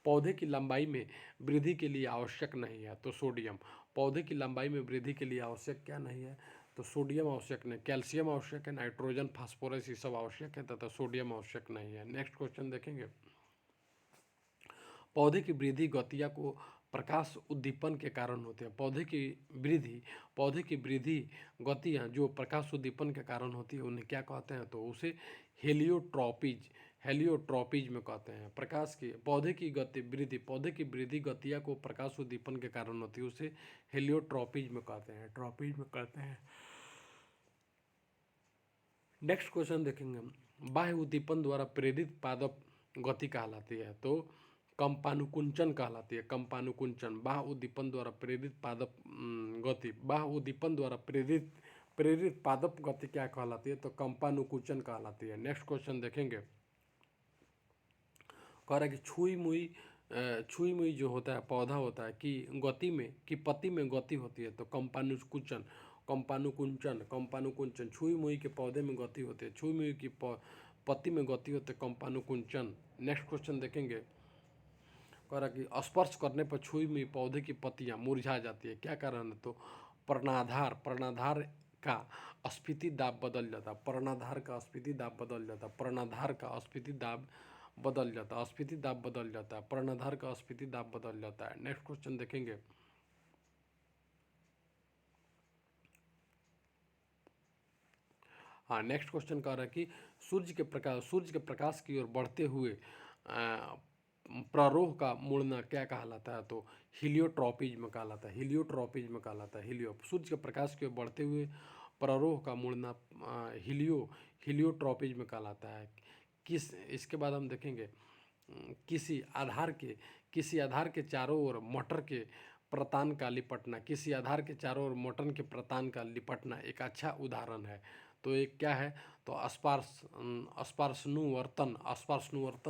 S1: पौधे की लंबाई में वृद्धि के लिए आवश्यक नहीं है तो सोडियम, पौधे की लंबाई में वृद्धि के लिए आवश्यक क्या नहीं है, तो सोडियम आवश्यक नहीं, कैल्शियम आवश्यक है, नाइट्रोजन फास्फोरस ये सब आवश्यक है तथा सोडियम आवश्यक नहीं है। नेक्स्ट क्वेश्चन देखेंगे, पौधे की वृद्धि गतिया को प्रकाश उद्दीपन के कारण होते हैं, पौधे की वृद्धि गतियाँ जो प्रकाश उद्दीपन के कारण होती है उन्हें क्या कहते हैं, तो उसे हेलियोट्रॉपिज में कहते हैं। पौधे की वृद्धि गतिया को प्रकाश उद्दीपन के कारण होती है उसे हेलियोट्रॉपिज में कहते हैं। नेक्स्ट क्वेश्चन देखेंगे, बाह्य उद्दीपन द्वारा प्रेरित पादप गति कहलाती है तो कंपानुकुंचन कहलाती है। बाह्य उद्दीपन द्वारा प्रेरित पादप गति प्रेरित पादप गति क्या कहलाती है, तो कंपानुकुंचन कहलाती है। नेक्स्ट क्वेश्चन देखेंगे, कह रहा है कि छुई मुई जो होता है पौधा होता है कि पत्ती में गति होती है तो कंपानुकुंचन छुई मुई के पौधे में गति होती है, छुई मुई की पत्ती में गति होती है कंपानुकुंचन। नेक्स्ट क्वेश्चन देखेंगे, कह रहा कि स्पर्श करने पर छुई मुई पौधे की पत्तियां मुरझा जाती है, क्या कारण है, तो पर्णाधार का स्फीति दाब बदल जाता है, पर्णाधार का स्फीति दाब बदल जाता है, अस्फीति दाब बदल जाता है, पर्णधार का अस्फीति दाब बदल जाता है। नेक्स्ट क्वेश्चन देखेंगे। हाँ, नेक्स्ट क्वेश्चन कह रहा है कि सूर्य के प्रकाश की ओर बढ़ते हुए प्ररोह का मुड़ना क्या कहलाता है? तो हीलियोट्रॉपिज्म कहलाता है, हीलियोट्रॉपिज्म कहलाता है। सूर्य के प्रकाश की ओर बढ़ते हुए प्ररोह का मुड़ना हीलियोट्रॉपिज्म कहलाता है। इसके बाद हम देखेंगे किसी आधार के चारों ओर मटर के प्रतान का लिपटना, किसी आधार के चारों ओर मटन के प्रतान का लिपटना एक अच्छा उदाहरण है। तो एक क्या है? तो अस्पार्शनुवर्तन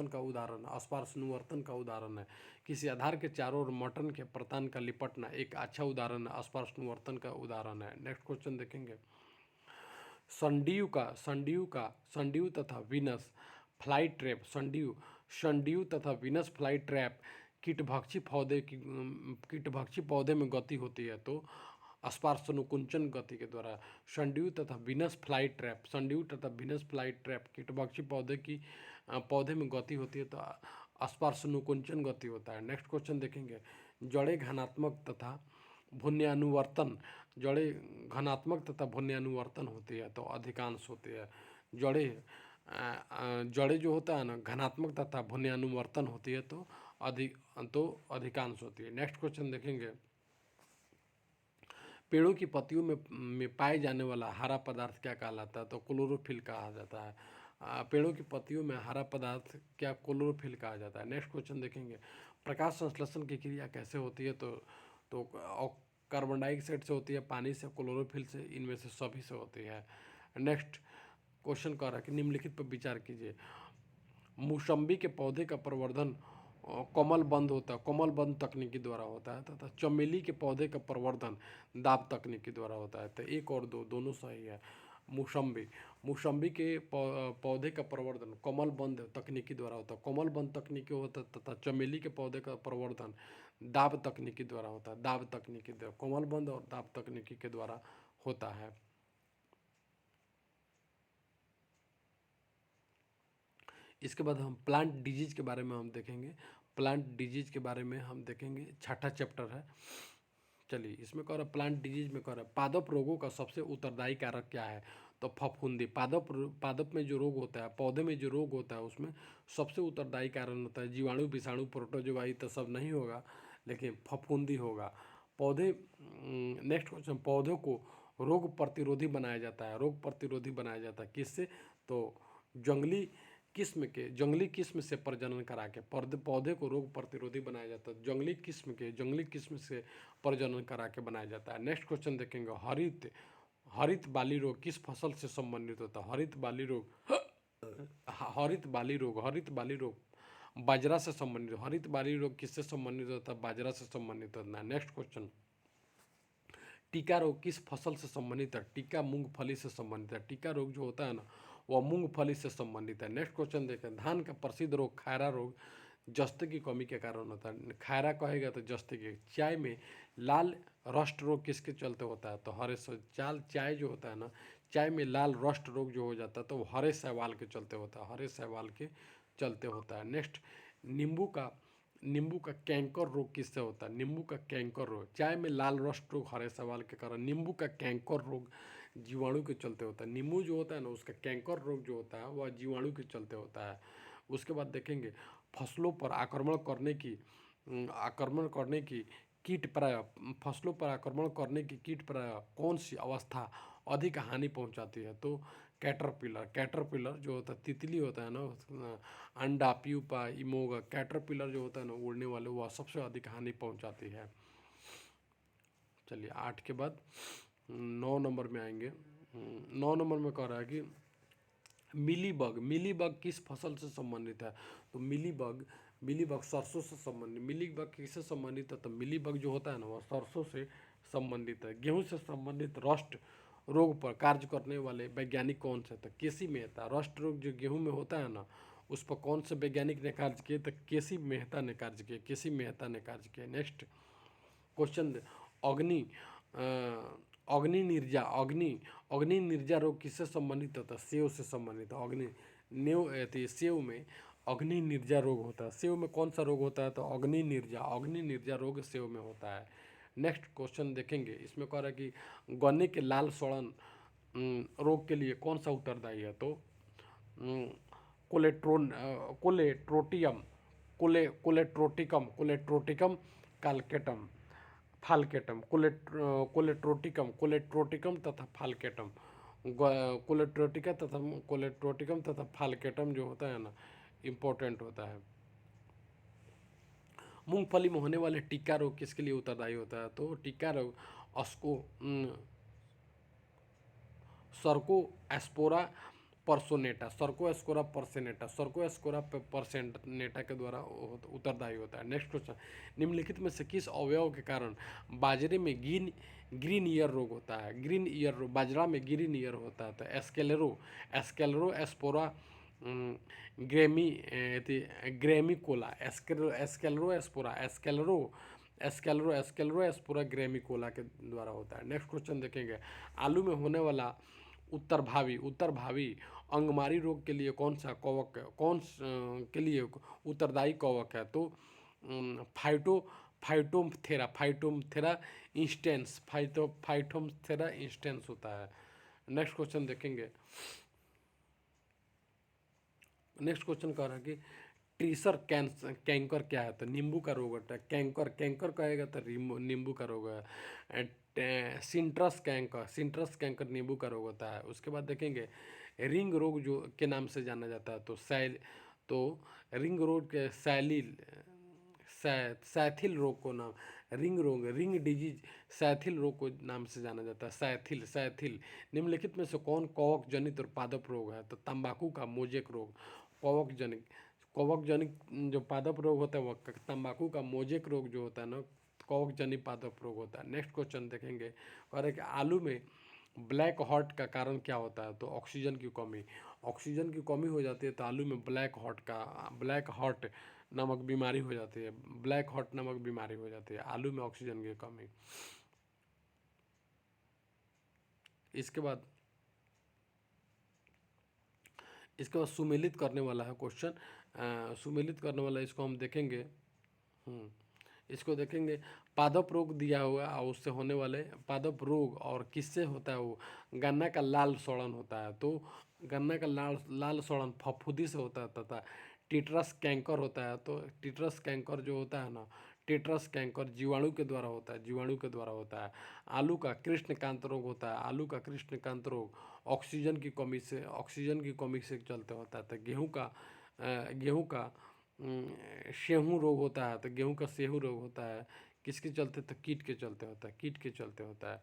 S1: का उदाहरण, अस्पार्शनुवर्तन का उदाहरण है। किसी आधार के चारों ओर मटन के प्रतान का लिपटना एक अच्छा उदाहरण है, अस्पार्शनुवर्तन का उदाहरण है। नेक्स्ट क्वेश्चन देखेंगे। संडीव तथा वीनस फ्लाई ट्रैप, संडीव तथा वीनस फ्लाई ट्रैप कीटभक्षी पौधे में गति होती है। तो स्पार्शनुकुंचन गति के द्वारा संडीव तथा वीनस फ्लाई ट्रैप कीटभक्षी पौधे में गति होती है, तो स्पार्शनुकुंचन गति होता है। नेक्स्ट क्वेश्चन देखेंगे। जड़ें घनात्मक तथा भुन्यानुवर्तन होती है, तो अधिकांश होती है। जड़ें जो होता है ना, घनात्मक तथा भुन्यानुवर्तन होती है, तो अधिकांश होती है। नेक्स्ट क्वेश्चन देखेंगे। पेड़ों की पत्तियों में पाए जाने वाला हरा पदार्थ क्या कहलाता है? तो क्लोरोफिल कहा जाता है। पेड़ों की पत्तियों में हरा पदार्थ क्या क्लोरोफिल कहा जाता है। नेक्स्ट क्वेश्चन देखेंगे। प्रकाश संश्लेषण की क्रिया कैसे होती है? तो कार्बन डाइऑक्साइड से होती है, पानी से, क्लोरोफिल से, इनमें से सभी से होती है। नेक्स्ट क्वेश्चन कह रहा है कि निम्नलिखित पर विचार कीजिए। मौसम्बी के पौधे का प्रवर्धन कोमल बंद तकनीकी द्वारा होता है, तथा चमेली के पौधे का प्रवर्धन दाब तकनीकी द्वारा होता है। तो एक और दो दोनों सही है। मौसम्बी के पौधे का प्रवर्धन कोमल बंद तकनीकी द्वारा होता है, कोमल बंद तकनीकी होता है, तथा चमेली के पौधे का प्रवर्धन दाब तकनीकी द्वारा होता है, दाब तकनीकी द्वारा, कोमल बंद और दाब तकनीकी के द्वारा होता है। इसके बाद हम प्लांट डिजीज के बारे में हम देखेंगे। प्लांट डिजीज के बारे में हम देखेंगे, छठा चैप्टर है। चलिए, इसमें कह रहा है प्लांट डिजीज में कह रहा है पादप रोगों का सबसे उत्तरदायी कारक क्या है? तो फफूंदी। पादप में जो रोग होता है, पौधे में जो रोग होता है, उसमें सबसे उत्तरदायी कारण होता है जीवाणु, विषाणु, प्रोटोजोआ, तो सब नहीं होगा, लेकिन फफूंदी होगा। Next question. पौधों को रोग प्रतिरोधी बनाया जाता है, रोग प्रतिरोधी बनाया जाता है किससे? तो जंगली किस्म से प्रजनन करा के पौधे को रोग प्रतिरोधी बनाया जाता है, जंगली किस्म से प्रजनन करा के बनाया जाता है। नेक्स्ट क्वेश्चन देखेंगे। हरित बाली रोग किस फसल से संबंधित होता है? हरित बाली रोग बाजरा से संबंधित। हरित बाली रोग किससे संबंधित होता है? बाजरा से संबंधित होता है। Next question. टीका रोग किस फसल से संबंधित है? टीका मूंगफली से संबंधित है। टीका रोग जो होता है ना, वह मूंगफली से संबंधित है। नेक्स्ट क्वेश्चन देखें। धान का प्रसिद्ध रोग खैरा रोग जस्ते की कमी के कारण होता है। खैरा कहेगा तो जस्ते की। चाय में लाल रस्ट रोग किसके चलते होता है? तो हरे चाय जो होता है ना, चाय में लाल रस्ट रोग जो हो जाता है, तो वो हरे शैवाल के चलते होता है, हरे शैवाल के चलते होता है। नेक्स्ट, नींबू का कैंकर रोग किससे होता है? नींबू का कैंकर रोग, चाय में लाल रस्ट रोग हरे शैवाल के कारण, नींबू का कैंकर रोग जीवाणु के चलते होता है। नींबू जो होता है ना, उसका कैंकर रोग जो होता है वह जीवाणु के चलते होता है। उसके बाद देखेंगे फसलों पर आक्रमण करने की कीट प्राय कौन सी अवस्था अधिक हानि पहुंचाती है? तो कैटरपिलर जो होता है, तितली होता है ना, अंडा, प्यूपा, इमोगा, कैटरपिलर जो होता है ना, उड़ने वाले, वह सबसे अधिक हानि पहुंचाती है। चलिए, 8 के बाद 9 नंबर में आएंगे। 9 नंबर में कह रहा है कि मिलीबग किस फसल से संबंधित है? तो मिलीबग सरसों से संबंधित। मिलीबग किससे संबंधित है? तो मिलीबग जो होता है ना, वह सरसों से संबंधित है। गेहूं से संबंधित रस्ट रोग पर कार्य करने वाले वैज्ञानिक कौन से? तो केसी मेहता। रस्ट रोग जो गेहूं में होता है ना, उस पर कौन से वैज्ञानिक ने कार्य किए? तो केसी मेहता ने कार्य किया। Next question. अग्नि अग्नि निर्जा रोग किससे संबंधित होता है? सेव से संबंधित है। सेव में अग्नि निर्जा रोग होता है। सेव में कौन सा रोग होता है? तो अग्नि निर्जा रोग सेव में होता है। नेक्स्ट क्वेश्चन देखेंगे, इसमें कह रहा है कि गन्ने के लाल सड़न रोग के लिए कौन सा उत्तरदायी है? तो कोलेट्रोन कोलेट्रोटियम कोलेट्रोटिकम कालकेटम फाल्केटम कोलेट्रोटिकम तथा फाल्केटम कोलेट्रोटिकम तथा फाल्केटम जो होता है ना, इम्पोर्टेंट होता है। मूंगफली में होने वाले टिक्का रोग किसके लिए उत्तरदायी होता है? तो टिक्का रोग सर्को एस्पोरा पर्सोनेटा के द्वारा उत्तरदायी होता है। नेक्स्ट क्वेश्चन, निम्नलिखित में से किस अवयव के कारण बाजरे में ग्रीन ईयर रोग होता है? ग्रीन ईयर रोग, बाजरा में ग्रीन ईयर होता है। तो एस्केलेरो एस्पोरा ग्रेमिकोला एस्केलरो एस्पोरा ग्रेमिकोला के द्वारा होता है। नेक्स्ट क्वेश्चन देखेंगे, आलू में होने वाला उत्तर भावी अंगमारी रोग के लिए कौन सा कवक के लिए उत्तरदायी कवक है? तो फाइटोमथेरा इंस्टेंस होता है। नेक्स्ट क्वेश्चन देखेंगे, नेक्स्ट क्वेश्चन कह रहा है कि ट्रीसर कैंकर क्या है? तो नींबू का रोग होता है। कैंकर कहेगा तो नींबू का रोग है। सिंट्रस कैंकर नींबू का रोग होता है। उसके बाद देखेंगे रिंग रोग जो के नाम से जाना जाता है। तो रिंग रोग के सैथिल रोग को नाम रिंग डिजीज सैथिल रोग को नाम से जाना जाता है। सैथिल निम्नलिखित में से कौन कवक जनित और पादप रोग है? तो तंबाकू का मोजेक रोग कवक जनित जो पादप रोग होता है वो तंबाकू का मोजेक रोग जो होता है ना, कवक जनित पादप रोग होता है। नेक्स्ट क्वेश्चन देखेंगे, कह रहे कि आलू में ब्लैक हार्ट का कारण क्या होता है? तो ऑक्सीजन की कमी हो जाती है। तो आलू में ब्लैक हार्ट नामक बीमारी हो जाती है। आलू में ऑक्सीजन की कमी। इसके बाद सुमेलित करने वाला है क्वेश्चन, सुमेलित करने वाला इसको हम देखेंगे। इसको देखेंगे, पादप रोग दिया हुआ और उससे होने वाले पादप रोग और किससे होता है? वो गन्ना का लाल सड़न होता है। तो गन्ना का लाल सड़न फफूंदी से होता है तथा टिटरस कैंकर होता है। तो टिटरस कैंकर जो होता है ना, टिटरस कैंकर जीवाणु के द्वारा होता है। आलू का कृष्णकांत रोग होता है। ऑक्सीजन की कमी से चलते होता है। तो गेहूं का सेहू रोग होता है। तो गेहूं का सेहू रोग होता है किसके चलते? तो कीट के चलते होता है।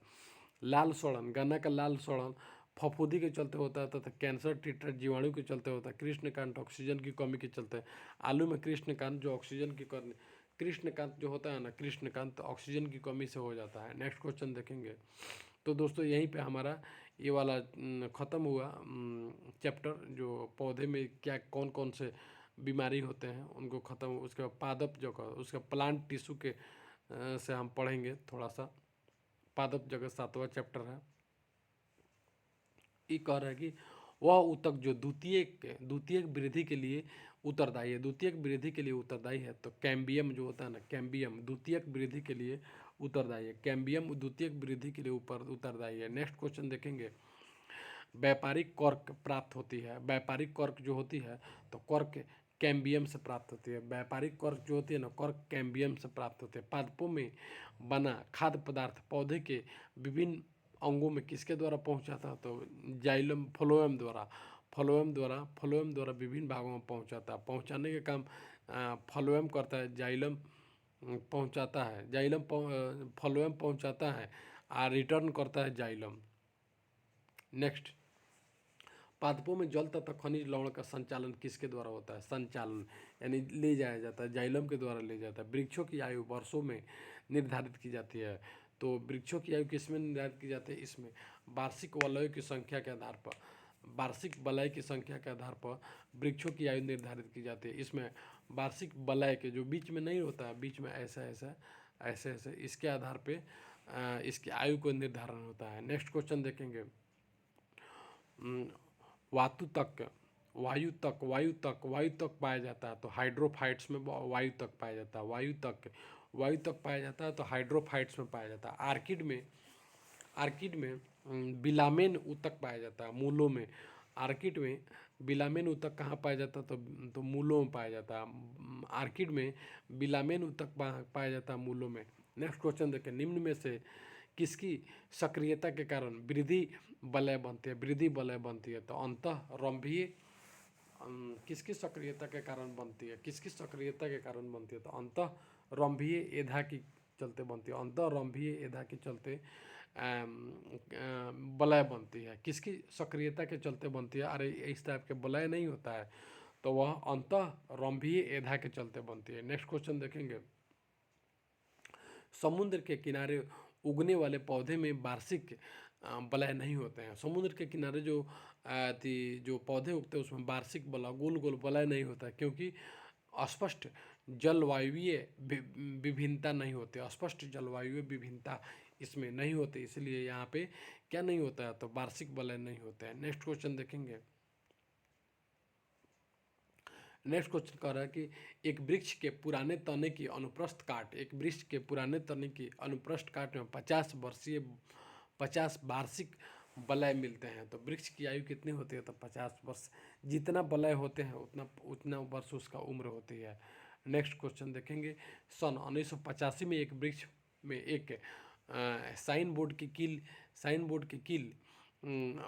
S1: लाल सड़न, गन्ना का लाल सड़न फफूंदी के चलते होता है तथा कैंसर टिटर जीवाणु के चलते होता है। कृष्णकांत ऑक्सीजन की कमी के चलते। आलू में कृष्णकांत जो होता है ना, कृष्णकांत ऑक्सीजन की कमी से हो जाता है। नेक्स्ट क्वेश्चन देखेंगे। तो दोस्तों यहीं पे हमारा ये वाला ख़त्म हुआ चैप्टर, जो पौधे में क्या कौन कौन से बीमारी होते हैं उनको ख़त्म। उसके बाद पादप उसका प्लांट टिश्यू के से हम पढ़ेंगे थोड़ा सा। पादप जगत 7वां चैप्टर है। ये कह रहा है कि वह ऊतक जो द्वितीयक वृद्धि के लिए उत्तरदायी है। तो कैम्बियम जो होता है ना, कैम्बियम द्वितीयक वृद्धि के लिए उत्तरदायी है। नेक्स्ट क्वेश्चन देखेंगे, व्यापारिक कॉर्क प्राप्त होती है। व्यापारिक कॉर्क जो होती है तो कॉर्क कैम्बियम से प्राप्त होती है। व्यापारिक कॉर्क जो होती है ना, कॉर्क कैम्बियम से प्राप्त होती है। पादपों में बना खाद्य पदार्थ पौधे के विभिन्न अंगों में किसके द्वारा पहुंचाता है? तो जाइलम फ्लोएम द्वारा विभिन्न भागों में पहुंचाता है। पहुंचाने का काम फ्लोएम करता है। जाइलम फ्लोएम पहुंचाता है और रिटर्न करता है जाइलम। नेक्स्ट, पादपों में जल तथा खनिज लवण का संचालन किसके द्वारा होता है? यानी ले जाया जाता है, जाइलम के द्वारा ले जाता है। वृक्षों की आयु वर्षों में निर्धारित की जाती है। तो वृक्षों की आयु किसमें निर्धारित की जाती है? इसमें वार्षिक वलयों की संख्या के आधार पर वृक्षों की आयु निर्धारित की जाती है। इसमें वार्षिक वलय के जो बीच में नहीं होता है, बीच में ऐसे इसके आधार पे इसकी आयु को निर्धारण होता है। नेक्स्ट क्वेश्चन देखेंगे, वायु तक पाया जाता है तो हाइड्रोफाइट्स में वायु तक पाया जाता है। वायु तक पाया जाता है तो हाइड्रोफाइट्स में पाया जाता है। आर्किड में बिलामेन ऊतक पाया जाता है मूलों में। आर्किड में बिलामेन ऊतक कहाँ पाया जाता है तो मूलों में पाया जाता है। आर्किड में बिलामेन ऊतक पाया जाता है मूलों में। नेक्स्ट क्वेश्चन देखें, निम्न में से किसकी सक्रियता के कारण वृद्धि वलय बनती है? वृद्धि वलय बनती है तो अंतःरंभीय किसकी सक्रियता के कारण बनती है? किसकी सक्रियता के कारण बनती है तो अंतःरंभीय एधा की चलते बनती है। अंतःरंभीय एधा के चलते वलय बनती है। किसकी सक्रियता के चलते बनती है? अरे इस टाइप के वलय नहीं होता है तो वह अंतःरंभीय एधा के चलते बनती है। नेक्स्ट क्वेश्चन देखेंगे, समुद्र के किनारे उगने वाले पौधे में वार्षिक वलय नहीं होते हैं। समुद्र के किनारे जो पौधे उगते हैं उसमें वार्षिक वलय गोल गोल वलय नहीं होता है क्योंकि अस्पष्ट जलवायुवीय विभिन्नता नहीं होती। स्पष्ट जलवायु विभिन्नता इसमें नहीं होती, इसलिए यहाँ पे क्या नहीं होता है तो वार्षिक वलय नहीं होता है। नेक्स्ट क्वेश्चन देखेंगे, नेक्स्ट क्वेश्चन कह रहा है कि एक वृक्ष के पुराने तने की अनुप्रस्थ काट, एक वृक्ष के पुराने तने की अनुप्रस्थ काट में 50 वार्षिक वलय मिलते हैं। तो वृक्ष की आयु कितनी होती है तो 50 वर्ष। जितना वलय होते हैं उतना वर्ष उसका उम्र होती है। नेक्स्ट क्वेश्चन देखेंगे, सन 1985 में एक वृक्ष में एक साइन बोर्ड की कील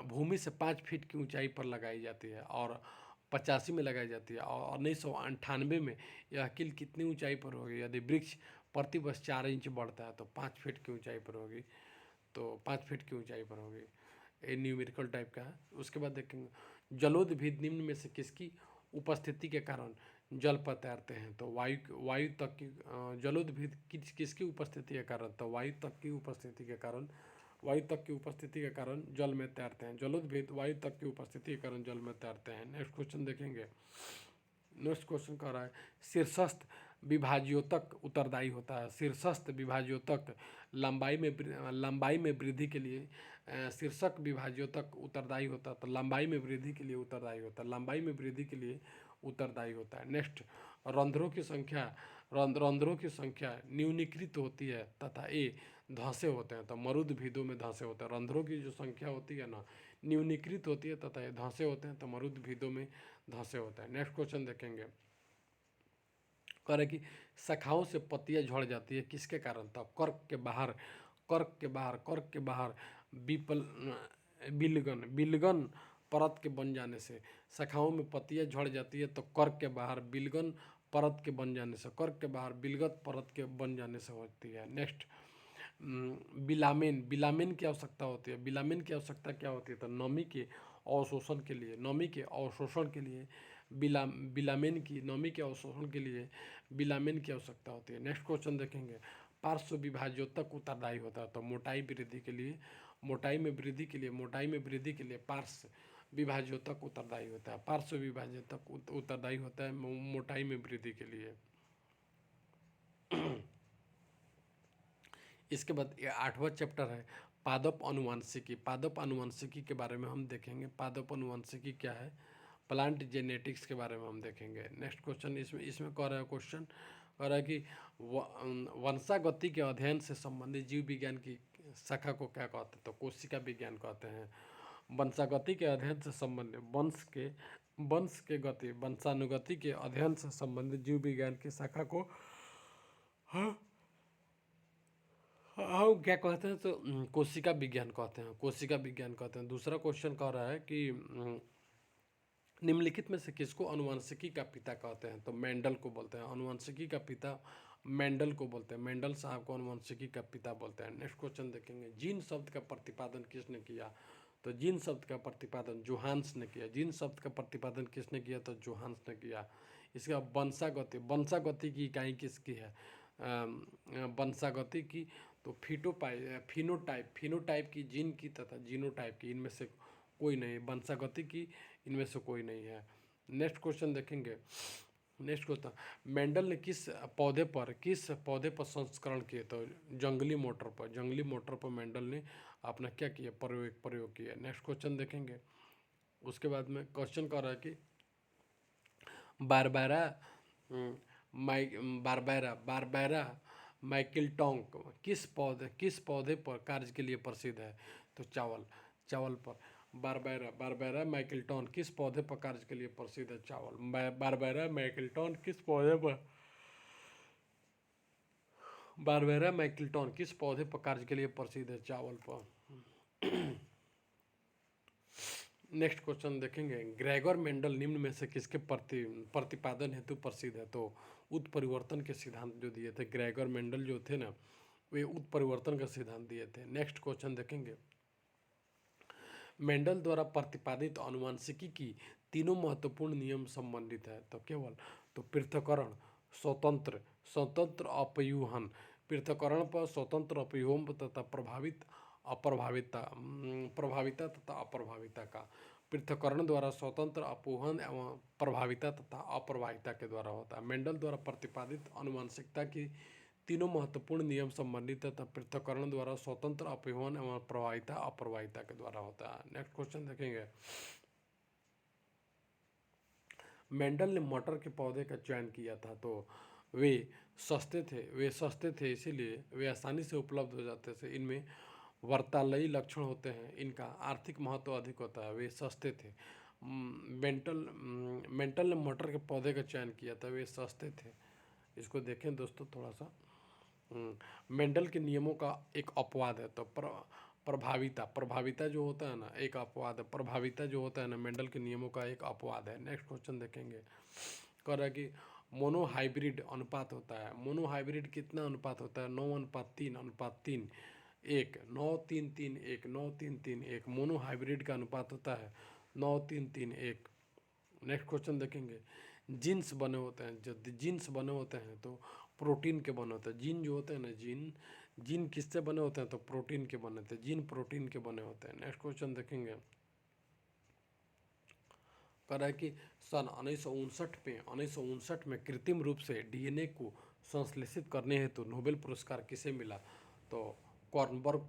S1: भूमि से 5 फीट की ऊंचाई पर लगाई जाती है और 85 में लगाई जाती है। और 1998 में यह कील कितनी ऊंचाई पर होगी? यदि वृक्ष प्रति वर्ष 4 इंच बढ़ता है तो 5 फीट की ऊंचाई पर होगी, तो 5 फीट की ऊंचाई पर होगी। ये न्यूमेरिकल टाइप का है। उसके बाद देखेंगे, जलोदभिद निम्न में से किसकी उपस्थिति के कारण जल पर तैरते हैं? तो वायु तक की जलोदभिद किसकी उपस्थिति के कारण? तो वायु तक की उपस्थिति के कारण जल में तैरते हैं। जलोदभिद वायु तक की उपस्थिति के कारण जल में तैरते हैं। नेक्स्ट क्वेश्चन देखेंगे, नेक्स्ट क्वेश्चन कह रहा है, शीर्षस्थ विभाज्योतक उत्तरदायी होता है। शीर्षस्थ विभाज्योतक लंबाई में वृद्धि के लिए शीर्षक विभाज्योतक उत्तरदायी होता है तो लंबाई में वृद्धि के लिए उत्तरदायी होता है। लंबाई में वृद्धि के लिए उत्तरदायी होता है। नेक्स्ट, रंध्रों की संख्या न्यूनीकृत होती है तथा ये धंसे होते हैं। तो मरुद्भिदों में धंसे होते हैं। रंध्रों की जो संख्या होती है ना न्यूनीकृत होती है तथा ये धंसे होते हैं तो मरुद्भिदों में धंसे होता है। नेक्स्ट क्वेश्चन देखेंगे, कह रहे कि शाखाओं से पत्तियां झड़ जाती है किसके कारण? तो कर्क के बाहर बिलगन परत के बन जाने से शाखाओं में पत्तियां झड़ जाती है। तो कर्क के बाहर बिलगन परत के बन जाने से, कर्क के बाहर बिलगत परत के बन जाने से होती है। नेक्स्ट, बिलामेन की आवश्यकता होती है। बिलामेन की आवश्यकता क्या होती है? तो नमी के अवशोषण के लिए बिलामेन की आवश्यकता होती है। नेक्स्ट क्वेश्चन देखेंगे, पार्श्व विभाज्योतक उत्तरदायी होता है। तो मोटाई में वृद्धि के लिए पार्श्व विभाज्योतक उत्तरदायी होता है। पार्श्व विभाज्योतक उत्तरदायी होता है मोटाई में वृद्धि के लिए। इसके बाद 8वां चैप्टर है पादप अनुवांशिकी। पादप अनुवांशिकी के बारे में हम देखेंगे। पादप अनुवांशिकी क्या है? प्लांट जेनेटिक्स के बारे में हम देखेंगे। नेक्स्ट क्वेश्चन इसमें कह रहा है कि वंशागति के अध्ययन से संबंधित जीव विज्ञान की शाखा को क्या कहते हैं? तो कोशिका विज्ञान कहते हैं। वंशागति के अध्ययन से संबंधित वंशानुगति के अध्ययन से संबंधित जीव विज्ञान की शाखा को हम क्या कहते हैं? तो कोशिका विज्ञान कहते हैं। दूसरा क्वेश्चन कह रहा है कि निम्नलिखित में से किसको अनुवांशिकी का पिता कहते हैं? तो मेंडल को बोलते हैं। अनुवांशिकी का पिता मेंडल को बोलते हैं। मेंडल साहब को अनुवांशिकी का पिता बोलते हैं। नेक्स्ट क्वेश्चन देखेंगे, जीन शब्द का प्रतिपादन किसने किया? तो जीन शब्द का प्रतिपादन जोहान्स ने किया। जीन शब्द का प्रतिपादन किसने किया? तो जोहान्स ने किया। इसका वंशागति की इकाई किसकी है? वंशागति की तो फिनोटाइप की, जीन की तथा जीनोटाइप की, इनमें से कोई नहीं। वंशागति की इनमें से कोई नहीं है। नेक्स्ट क्वेश्चन देखेंगे, नेक्स्ट क्वेश्चन, मेंडल ने किस पौधे पर संस्करण किए? तो जंगली मोटर पर मेंडल ने प्रयोग किया। नेक्स्ट क्वेश्चन देखेंगे। उसके बाद में क्वेश्चन कर रहा है कि बारबैरा बारबैरा बारबैरा मैकिलटोंक किस पौधे पर कार्य के लिए प्रसिद्ध है? तो चावल, चावल पर। बारबैरा बारबैरा मैकिलटोन किस पौधे पर कार्य के लिए प्रसिद्ध है? चावल। बारबैरा मैकिलटोन किस पौधे पर बारबैरा मैकिलटोन किस पौधे पर कार्य के लिए प्रसिद्ध है? चावल पर। नेक्स्ट क्वेश्चन देखेंगे, ग्रेगोर मेंडल निम्न में से किसके प्रतिपादन हेतु प्रसिद्ध है? तो उत्परिवर्तन के सिद्धांत जो दिए थे ग्रेगोर मेंडल जो थे ना, वे उत्परिवर्तन का सिद्धांत दिए थे। नेक्स्ट क्वेश्चन देखेंगे, मेंडल द्वारा प्रतिपादित आनुवंशिकी की तीनों महत्वपूर्ण नियम संबंधित है? तो केवल तो पृथक्करण, स्वतंत्र स्वतंत्र अपयूहन, पृथक्करण पर स्वतंत्र अपयूहन तथा प्रभाविता तथा अप्रभाविता का। पृथक्करण द्वारा स्वतंत्र अपोहन एवं प्रभाविता तथा अप्रभाविता के द्वारा होता है। मेंडल द्वारा प्रतिपादित आनुवंशिकता की तीनों महत्वपूर्ण नियम संबंधित तथा पृथक्करण द्वारा स्वतंत्र अपयूहन एवं प्रभाविता अप्रभाविता के द्वारा होता है। नेक्स्ट क्वेश्चन देखेंगे, मेंडल ने मटर के पौधे का चयन किया था तो वे सस्ते थे इसीलिए वे आसानी से उपलब्ध हो जाते थे। इनमें वर्तालयी लक्षण होते हैं, इनका आर्थिक महत्व अधिक होता है, वे सस्ते थे। मेंटल ने मटर के पौधे का चयन किया था, वे सस्ते थे। इसको देखें दोस्तों थोड़ा सा। मेंडल के नियमों का एक अपवाद है तो प्रभाविता जो होता है ना, एक अपवाद है। प्रभाविता जो होता है ना, मेंडल के नियमों का एक अपवाद है। नेक्स्ट क्वेश्चन देखेंगे, कह रहा है कि मोनोहाइब्रिड अनुपात होता है। मोनोहाइब्रिड कितना अनुपात होता है? 9:3:3 1 9:3:3 1 9:3:3 1 मोनोहाइब्रिड का अनुपात होता है 9:3:3 1। नेक्स्ट क्वेश्चन देखेंगे, जीन्स बने होते हैं, जब जीन्स बने होते हैं तो प्रोटीन के बने होते हैं। जीन जो होते हैं ना, जीन किससे बने होते हैं? तो प्रोटीन के बने होते हैं, जीन प्रोटीन के बने होते हैं। नेक्स्ट क्वेश्चन देखेंगे, कह रहा है कि सन 1959 में कृत्रिम रूप से डीएनए को संश्लेषित करने हेतु नोबेल पुरस्कार किसे मिला? तो कॉर्नबर्ग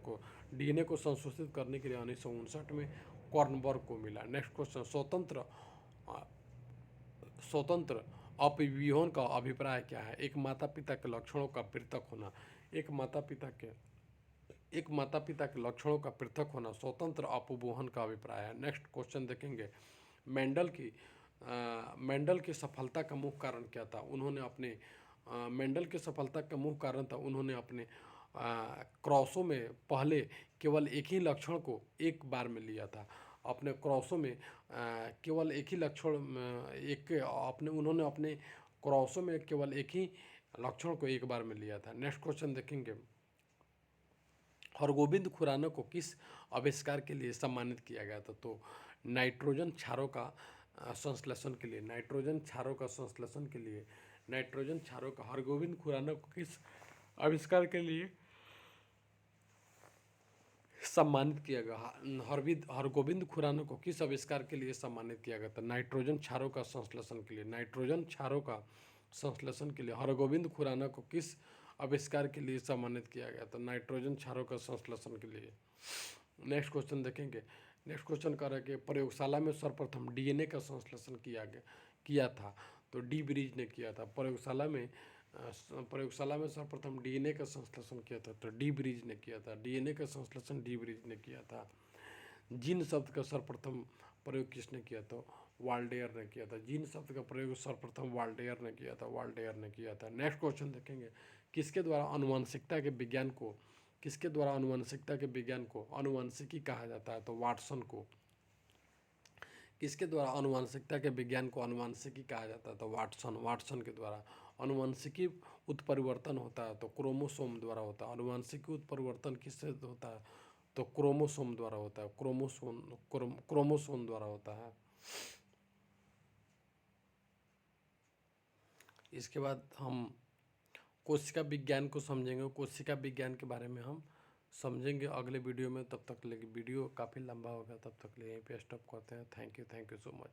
S1: को डीएनए को संशोधित करने के लिए 1959 में कॉर्नबर्ग को मिला। नेक्स्ट क्वेश्चन, स्वतंत्र अपविहन का अभिप्राय क्या है? एक माता पिता के लक्षणों का पृथक होना, एक माता पिता के लक्षणों का पृथक होना स्वतंत्र अपविहन का अभिप्राय है। नेक्स्ट क्वेश्चन देखेंगे, मेंडल की सफलता का मुख्य कारण क्या था? मेंडल की सफलता का मुख्य कारण था उन्होंने अपने क्रॉसों में पहले केवल एक ही लक्षण को एक बार में लिया था। अपने क्रॉसों में केवल एक ही लक्षण उन्होंने अपने क्रॉसों में केवल एक ही लक्षण को एक बार में लिया था। नेक्स्ट क्वेश्चन देखेंगे, हरगोविंद खुराना को किस आविष्कार के लिए सम्मानित किया गया था? तो नाइट्रोजन क्षारों का संश्लेषण के लिए हरगोविंद खुराना को किस आविष्कार के लिए सम्मानित किया गया? हरगोविंद खुराना को किस आविष्कार के लिए सम्मानित किया गया था? नाइट्रोजन क्षारों का संश्लेषण के लिए हरगोविंद खुराना को किस आविष्कार के लिए सम्मानित किया गया था? नाइट्रोजन क्षारों का संश्लेषण के लिए। नेक्स्ट क्वेश्चन देखेंगे, नेक्स्ट क्वेश्चन कह रहा है कि प्रयोगशाला में सर्वप्रथम डीएनए का संश्लेषण किया था तो डी ब्रिज ने किया था। प्रयोगशाला में सर्वप्रथम डीएनए का संश्लेषण किया था तो डी ब्रिज ने किया था। डीएनए का संश्लेषण डी ब्रिज ने किया था। जीन शब्द का सर्वप्रथम प्रयोग किसने किया? तो वाल्डेयर ने किया था। जीन शब्द का प्रयोग सर्वप्रथम वाल्डेयर ने किया था। नेक्स्ट क्वेश्चन देखेंगे, किसके द्वारा आनुवंशिकता के विज्ञान को आनुवंशिकी कहा जाता है? तो वाटसन को। किसके द्वारा आनुवंशिकता के विज्ञान को आनुवंशिकी कहा जाता है? तो वाटसन के द्वारा। आनुवंशिकी उत्परिवर्तन होता है तो क्रोमोसोम द्वारा होता है। आनुवंशिकी उत्परिवर्तन किससे होता है? तो क्रोमोसोम द्वारा होता है। क्रोमोसोम द्वारा होता है। इसके बाद हम कोशिका विज्ञान को समझेंगे। कोशिका विज्ञान के बारे में हम समझेंगे अगले वीडियो में। तब तक के लिए वीडियो काफ़ी लंबा हो गया, तब तक के लिए यहीं पे स्टॉप करते हैं। Thank you so much.